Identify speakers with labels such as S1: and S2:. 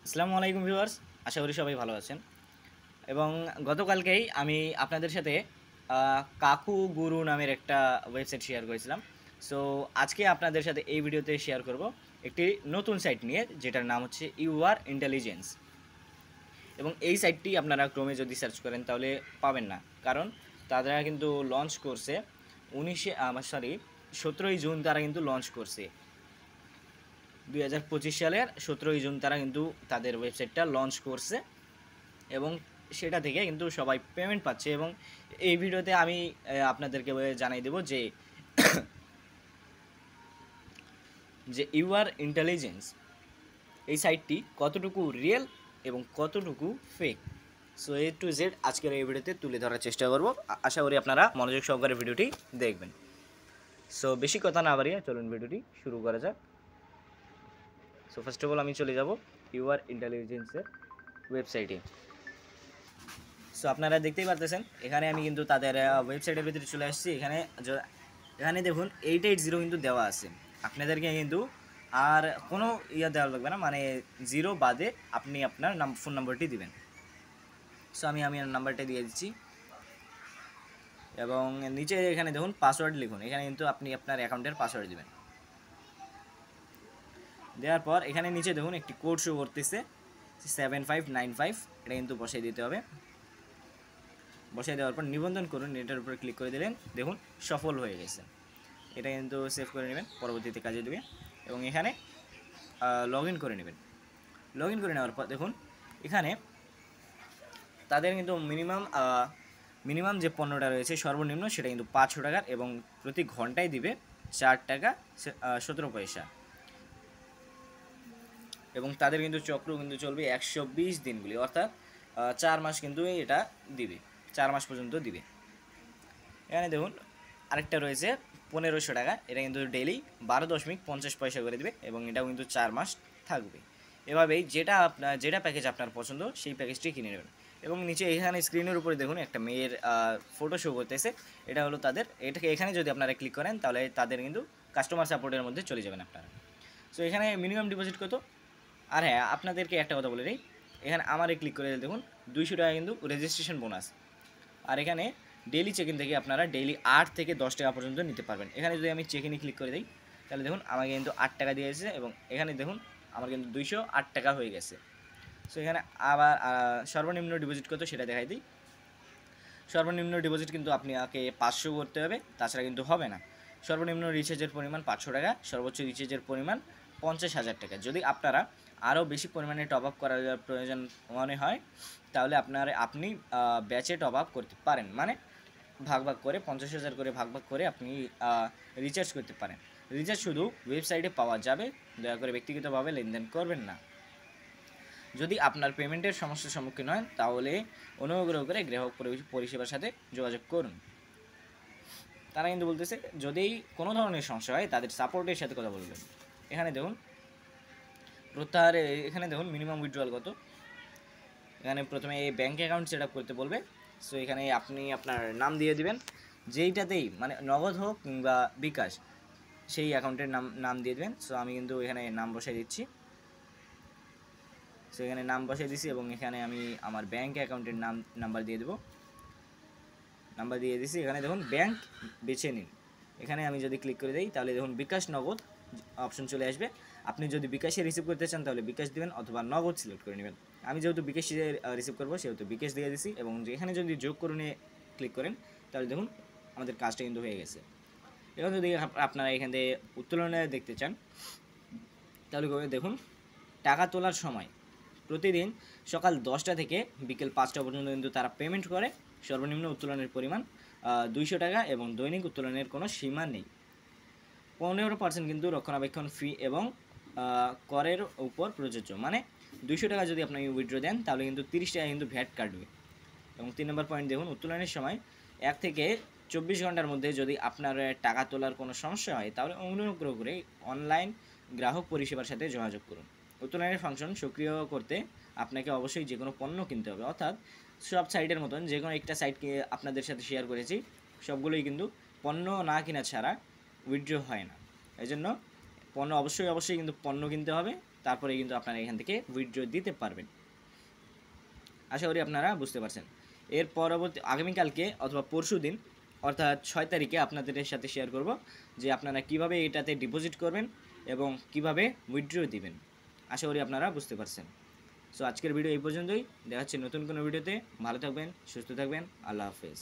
S1: আসসালামু আলাইকুম ভিউয়ার্স, আশা করি সবাই ভালো আছেন। এবং গতকালকেই আমি আপনাদের সাথে কাকু গুরু নামের একটা ওয়েবসাইট শেয়ার করেছিলাম। সো আজকে আপনাদের সাথে এই ভিডিওতে শেয়ার করব একটি নতুন সাইট নিয়ে, যেটার নাম হচ্ছে ইউআর ইন্টেলিজেন্স। এবং এই সাইটটি আপনারা ক্রোমে যদি সার্চ করেন তাহলে পাবেন না, কারণ তারা কিন্তু লঞ্চ করছে 17ই জুন তারা কিন্তু লঞ্চ করছে। 2025 সালের 17ই জুন তারা কিন্তু তাদের ওয়েবসাইটটা লঞ্চ করছে, এবং সেটা থেকে কিন্তু সবাই পেমেন্ট পাচ্ছে। এবং এই ভিডিওতে আমি আপনাদেরকে জানাই দেব যে ইউআর ইন্টেলিজেন্স এই সাইটটি কতটুকু রিয়েল এবং কতটুকু fake. So A to Z আজকের এই ভিডিওতে তুলে ধরার চেষ্টা করব। আশা করি আপনারা মনোযোগ সহকারে ভিডিওটি দেখবেন। সো বেশি কথা না বাড়িয়ে চলুন ভিডিওটি শুরু করা যাক। সো ফার্স্ট অফ অল আমি চলে যাব ইউআর ইন্টেলিজেন্সের ওয়েবসাইটে। সো আপনারা দেখতেই পারতেছেন, এখানে আমি কিন্তু তাদের ওয়েবসাইটের ভিতরে চলে আসছি। এখানে দেখুন 880 কিন্তু দেওয়া আছে। আপনাদেরকে কিন্তু আর কোনো দেওয়া লাগবে না, মানে 0 বাদে আপনি আপনার ফোন নাম্বারটি দিবেন। সো আমি নাম্বারটা দিয়ে দিচ্ছি, এবং নিচে এখানে দেখুন পাসওয়ার্ড লিখুন। এখানে কিন্তু আপনি আপনার অ্যাকাউন্টের পাসওয়ার্ড দিবেন। দেওয়ার পর এখানে নিচে দেখুন একটি কোড শো করতেছে 7595, এটা কিন্তু বসাই দিতে হবে। বসাই দেওয়ার পর নিবন্ধন করুন, এটার উপর ক্লিক করে দিলেন, দেখুন সফল হয়ে গেছে। এটা কিন্তু সেভ করে নেবেন, পরবর্তীতে কাজে দেবে। এবং এখানে লগ ইন করে নেবেন। লগ ইন করে নেওয়ার পর দেখুন এখানে তাদের কিন্তু মিনিমাম যে পণ্যটা রয়েছে সর্বনিম্ন সেটা কিন্তু 500 টাকার, এবং প্রতি ঘন্টায় দিবে 4 টাকা 17 পয়সা। এবং তাদের কিন্তু চক্র কিন্তু চলবে 120 দিনগুলি, অর্থাৎ 4 মাস কিন্তু এটা দিবে, 4 মাস পর্যন্ত দিবে। এখানে দেখুন আরেকটা রয়েছে 1500 টাকা, এটা কিন্তু ডেইলি 12.50 পয়সা করে দেবে, এবং এটাও কিন্তু 4 মাস থাকবে। এভাবেই যেটা প্যাকেজ আপনার পছন্দ সেই প্যাকেজটি কিনে নেবেন। এবং নিচে এখানে স্ক্রিনের উপরে দেখুন একটা মেয়ের ফটো শো করতেছে, এটা হলো তাদের। এখানে যদি আপনারা ক্লিক করেন তাহলে তাদের কিন্তু কাস্টমার সাপোর্টের মধ্যে চলে যাবেন আপনারা। সো এখানে মিনিমাম ডিপোজিট কত? আর হ্যাঁ, আপনাদেরকে একটা কথা বলে দিই, এখানে আমারে ক্লিক করে দেখুন 200 টাকা কিন্তু রেজিস্ট্রেশন বোনাস। আর এখানে ডেইলি চেক ইন থেকে আপনারা ডেইলি 8 থেকে 10 টাকা পর্যন্ত নিতে পারবেন। এখানে যদি আমি চেক ইনে ক্লিক করে দিই তাহলে দেখুন আমাকে কিন্তু 8 টাকা দিয়েছে, এবং এখানে দেখুন আমার কিন্তু 208 টাকা হয়ে গেছে। সো এখানে আবার সর্বনিম্ন ডিপোজিট কত সেটা দেখাই দিই। সর্বনিম্ন ডিপোজিট কিন্তু আপনাকে 500 করতে হবে, তাছাড়া কিন্তু হবে না। সর্বনিম্ন রিচার্জের পরিমাণ 500 টাকা, সর্বোচ্চ রিচার্জের পরিমাণ 50,000 টাকা। যদি আপনারা আরও বেশি পরিমাণে টপ আপ করার প্রয়োজন মনে হয় তাহলে আপনি ব্যাচে টপ আপ করতে পারেন, মানে ভাগ করে 50,000 করে ভাগ করে আপনি রিচার্জ করতে পারেন। রিচার্জ শুধু ওয়েবসাইটে পাওয়া যাবে, দয়া করে ব্যক্তিগতভাবে লেনদেন করবেন না। যদি আপনার পেমেন্টের সমস্যার সম্মুখীন হয় তাহলে অনুগ্রহ করে গ্রাহক পরিষেবার সাথে যোগাযোগ করুন। তারা কিন্তু বলতেছে যদি কোনো ধরনের সমস্যা হয় তাদের সাপোর্টের সাথে কথা বলবেন। এখানে দেখুন এখানে দেখুন মিনিমাম উইথড্রয়াল কত। এখানে প্রথমে এই ব্যাঙ্ক অ্যাকাউন্ট সেট আপ করতে বলবে। সো এখানে আপনি আপনার নাম দিয়ে দিবেন, যেইটাতেই মানে নগদ হোক কিংবা বিকাশ, সেই অ্যাকাউন্টের নাম দিয়ে দেবেন। সো আমি কিন্তু এখানে নাম বসাই দিচ্ছি। সো এখানে নাম বসাই দিচ্ছি, এবং এখানে আমি আমার ব্যাঙ্ক অ্যাকাউন্টের নাম্বার দিয়ে দেবো। নাম্বার দিয়ে দিচ্ছি। এখানে দেখুন ব্যাঙ্ক বেছে নিন। এখানে আমি যদি ক্লিক করে দিই তাহলে দেখুন বিকাশ নগদ অপশন চলে আসবে। আপনি যদি বিকাশে রিসিভ করতে চান তাহলে বিকাশ দিবেন, অথবা নগদ সিলেক্ট করে নেবেন। আমি যেহেতু বিকাশে রিসিভ করবো সেহেতু বিকাশ দিয়ে দিচ্ছি, এবং এখানে যদি যোগ করুনে ক্লিক করেন তাহলে দেখুন আমাদের কাজটা কিন্তু হয়ে গেছে। এখন যদি আপনারা এখান থেকে উত্তোলনে দেখতে চান তাহলে দেখুন টাকা তোলার সময় প্রতিদিন সকাল 10টা থেকে বিকেল 5টা পর্যন্ত কিন্তু তারা পেমেন্ট করে। সর্বনিম্ন উত্তোলনের পরিমাণ 200 টাকা, এবং দৈনিক উত্তোলনের কোনো সীমা নেই। 15% কিন্তু রক্ষণাবেক্ষণ ফি এবং করের উপর প্রযোজ্য, মানে 200 টাকা যদি আপনি উইথড্র দেন তাহলে কিন্তু 30 টাকা কিন্তু ভ্যাট কাটবে। এবং 3 নম্বর পয়েন্ট দেখুন উত্তোলনের সময় 1 থেকে 24 ঘন্টার মধ্যে যদি আপনার টাকা তোলার কোনো সমস্যা হয় তাহলে অনুগ্রহ করে অনলাইন গ্রাহক পরিষেবার সাথে যোগাযোগ করুন। উত্তোলনের ফাংশন সক্রিয় করতে আপনাকে অবশ্যই যে কোনো পণ্য কিনতে হবে, অর্থাৎ সব সাইটের মতন যে কোনো একটা সাইটকে আপনাদের সাথে শেয়ার করেছি সবগুলোই কিন্তু পণ্য না কেনা ছাড়া উইথড্র হয় না। এই জন্য অবশ্যই কিন্তু পণ্য কিনতে হবে, তারপরে কিন্তু আপনারা এখান থেকে উইথড্র দিতে পারবেন। আশা করি আপনারা বুঝতে পারছেন। এর পরবর্তী আগামীকালকে অথবা পরশু দিন অর্থাৎ 6 তারিখে আপনাদের সাথে শেয়ার করব যে আপনারা কিভাবে এটাতে ডিপোজিট করবেন এবং কিভাবে উইথড্র দিবেন। আশা করি আপনারা বুঝতে পারছেন। সো আজকের ভিডিও এই পর্যন্তই, দেখা হচ্ছে নতুন কোনো ভিডিওতে। ভালো থাকবেন, সুস্থ থাকবেন, আল্লাহ হাফেজ।